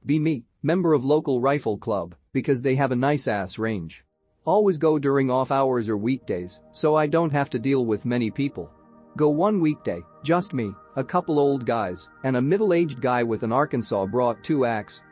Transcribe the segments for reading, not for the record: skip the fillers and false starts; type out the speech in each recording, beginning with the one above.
Be me, member of local rifle club, because they have a nice ass range. Always go during off hours or weekdays, so I don't have to deal with many people. Go one weekday, just me, a couple old guys, and a middle-aged guy with an Arkansas brought 2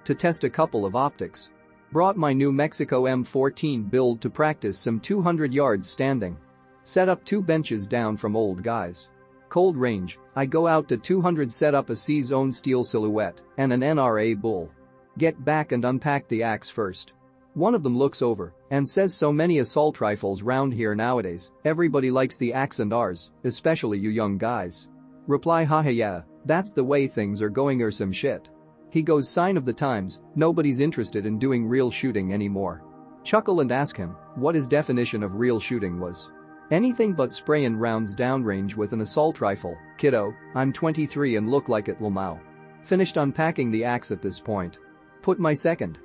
to test a couple of optics. Brought my New Mexico M14 build to practice some 200 yards standing. Set up 2 benches down from old guys. Cold range, I go out to 200, set up a C-zone steel silhouette and an NRA bull. Get back and unpack the axe first. One of them looks over and says, so many assault rifles round here nowadays, everybody likes the axe and ours, especially you young guys. Reply, haha yeah, that's the way things are going or some shit. He goes, sign of the times, nobody's interested in doing real shooting anymore. Chuckle and ask him what his definition of real shooting was. Anything but spraying rounds downrange with an assault rifle, kiddo, I'm 23 and look like it Lamau. Finished unpacking the axe at this point. Put my second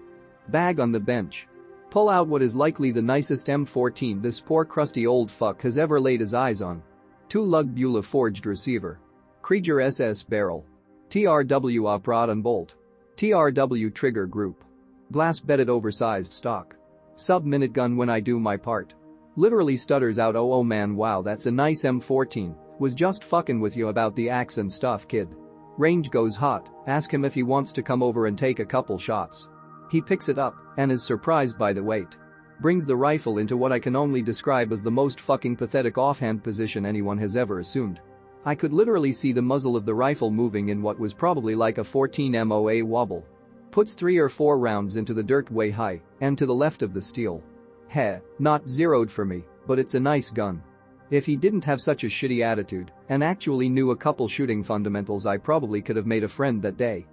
bag on the bench. Pull out what is likely the nicest M14 this poor crusty old fuck has ever laid his eyes on. 2 lug Beulah forged receiver. Krieger SS barrel. TRW operate and bolt. TRW trigger group. Glass bedded oversized stock. Sub-minute gun when I do my part. Literally stutters out, oh man, wow, that's a nice M14, was just fucking with you about the axe and stuff, kid. Range goes hot, ask him if he wants to come over and take a couple shots. He picks it up and is surprised by the weight. Brings the rifle into what I can only describe as the most fucking pathetic offhand position anyone has ever assumed. I could literally see the muzzle of the rifle moving in what was probably like a 14 MOA wobble. Puts 3 or 4 rounds into the dirt way high and to the left of the steel. Heh, not zeroed for me, but it's a nice gun. If he didn't have such a shitty attitude and actually knew a couple shooting fundamentals, I probably could have made a friend that day.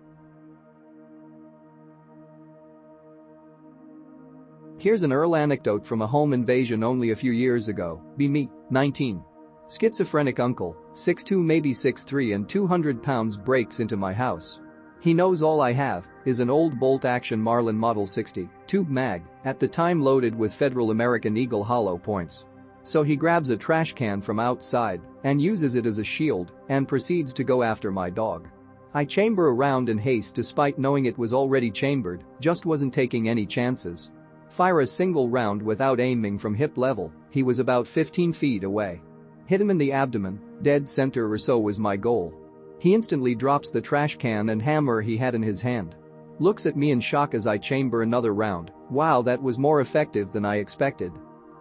Here's an Earl anecdote from a home invasion only a few years ago. Be me, 19. Schizophrenic uncle, 6'2 maybe 6'3 and 200 pounds breaks into my house. He knows all I have is an old bolt-action Marlin Model 60 tube mag, at the time loaded with Federal American Eagle hollow points. So he grabs a trash can from outside and uses it as a shield and proceeds to go after my dog. I chamber a round in haste despite knowing it was already chambered, just wasn't taking any chances. Fire a single round without aiming from hip level, he was about 15 feet away. Hit him in the abdomen, dead center or so was my goal. He instantly drops the trash can and hammer he had in his hand. Looks at me in shock as I chamber another round. Wow, that was more effective than I expected.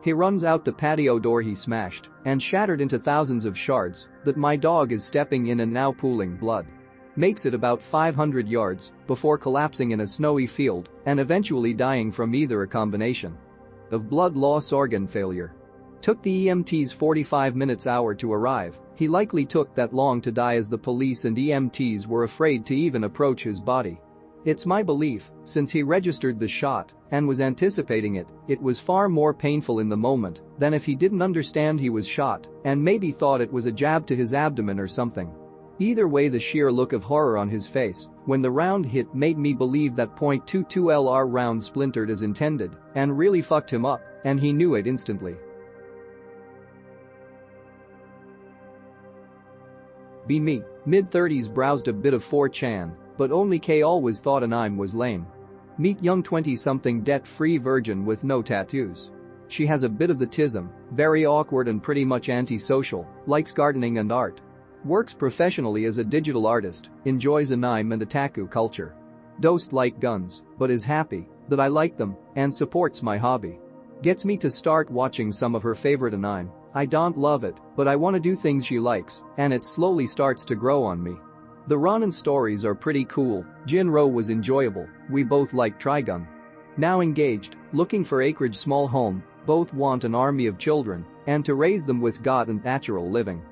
He runs out the patio door he smashed and shattered into thousands of shards that my dog is stepping in and now pooling blood. Makes it about 500 yards before collapsing in a snowy field and eventually dying from either a combination of blood loss, organ failure. Took the EMTs 45 minutes hour to arrive. He likely took that long to die as the police and EMTs were afraid to even approach his body. It's my belief, since he registered the shot and was anticipating it, it was far more painful in the moment than if he didn't understand he was shot and maybe thought it was a jab to his abdomen or something. Either way, the sheer look of horror on his face when the round hit made me believe that .22 LR round splintered as intended and really fucked him up, and he knew it instantly. Be me, mid-30s, browsed a bit of 4chan, but only K always thought an I'm was lame. Meet young 20-something debt-free virgin with no tattoos. She has a bit of the tism, very awkward and pretty much antisocial, likes gardening and art. Works professionally as a digital artist, enjoys anime and otaku culture. Doesn't like guns, but is happy that I like them and supports my hobby. Gets me to start watching some of her favorite anime. I don't love it, but I want to do things she likes, and it slowly starts to grow on me. The Ronin stories are pretty cool, Jinro was enjoyable, we both like Trigun. Now engaged, looking for acreage small home, both want an army of children and to raise them with God and natural living.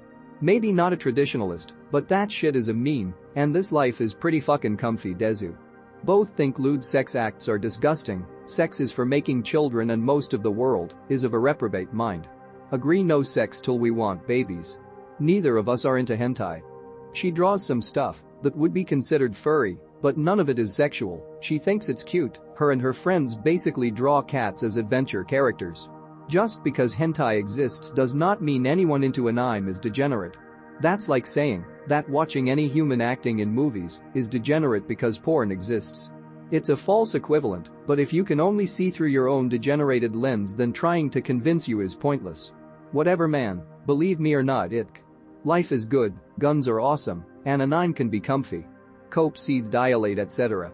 Maybe not a traditionalist, but that shit is a meme, and this life is pretty fucking comfy desu. Both think lewd sex acts are disgusting, sex is for making children and most of the world is of a reprobate mind. Agree no sex till we want babies. Neither of us are into hentai. She draws some stuff that would be considered furry, but none of it is sexual. She thinks it's cute. Her and her friends basically draw cats as adventure characters. Just because hentai exists does not mean anyone into anime is degenerate. That's like saying that watching any human acting in movies is degenerate because porn exists. It's a false equivalent, but if you can only see through your own degenerated lens, then trying to convince you is pointless. Whatever, man, believe me or not, life is good, guns are awesome, and a 9 can be comfy. Cope, seethe, dilate, etc.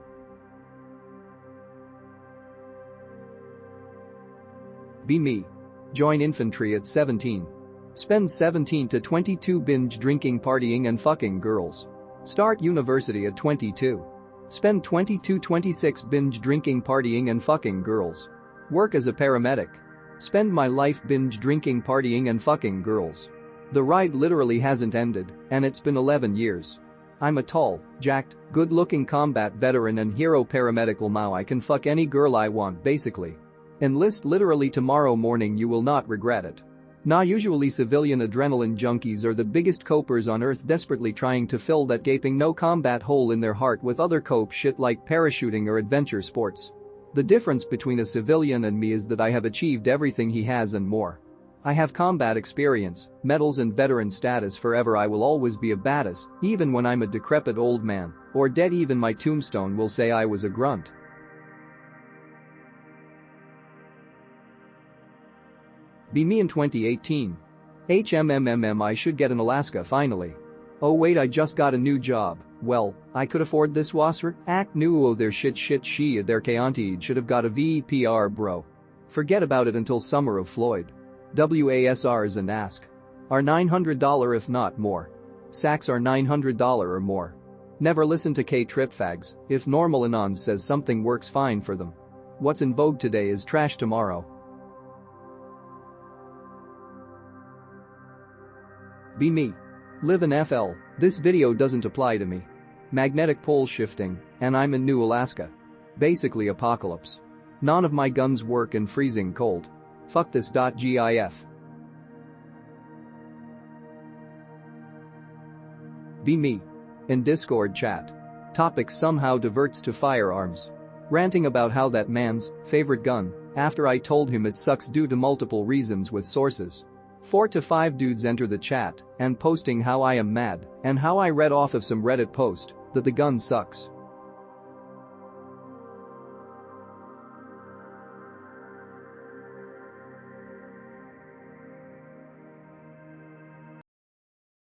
Be me. Join infantry at 17. Spend 17 to 22 binge drinking, partying and fucking girls. Start university at 22. Spend 22-26 binge drinking, partying and fucking girls. Work as a paramedic. Spend my life binge drinking, partying and fucking girls. The ride literally hasn't ended, and it's been 11 years. I'm a tall, jacked, good-looking combat veteran and hero paramedical Mao. I can fuck any girl I want basically. Enlist literally tomorrow morning, you will not regret it. Nah, usually civilian adrenaline junkies are the biggest copers on earth, desperately trying to fill that gaping no combat hole in their heart with other cope shit like parachuting or adventure sports. The difference between a civilian and me is that I have achieved everything he has and more. I have combat experience, medals and veteran status. Forever I will always be a badass, even when I'm a decrepit old man or dead. Even my tombstone will say I was a grunt. Be me in 2018. I should get an Alaska finally. Oh wait, I just got a new job. Well, I could afford this wasser. Act new. Oh, their shit she their Keonti should have got a VEPR, bro. Forget about it until summer of Floyd. WASRs and ask. Are $900 if not more. Sacks are $900 or more. Never listen to K-trip fags. If normal anons says something works fine for them. What's in vogue today is trash tomorrow. Be me. Live in FL. This video doesn't apply to me. Magnetic pole shifting, and I'm in New Alaska. Basically apocalypse. None of my guns work in freezing cold. Fuck this. GIF. Be me. In Discord chat. Topic somehow diverts to firearms. Ranting about how that man's favorite gun, after I told him it sucks due to multiple reasons with sources. 4 to 5 dudes enter the chat and posting how I am mad and how I read off of some Reddit post that the gun sucks.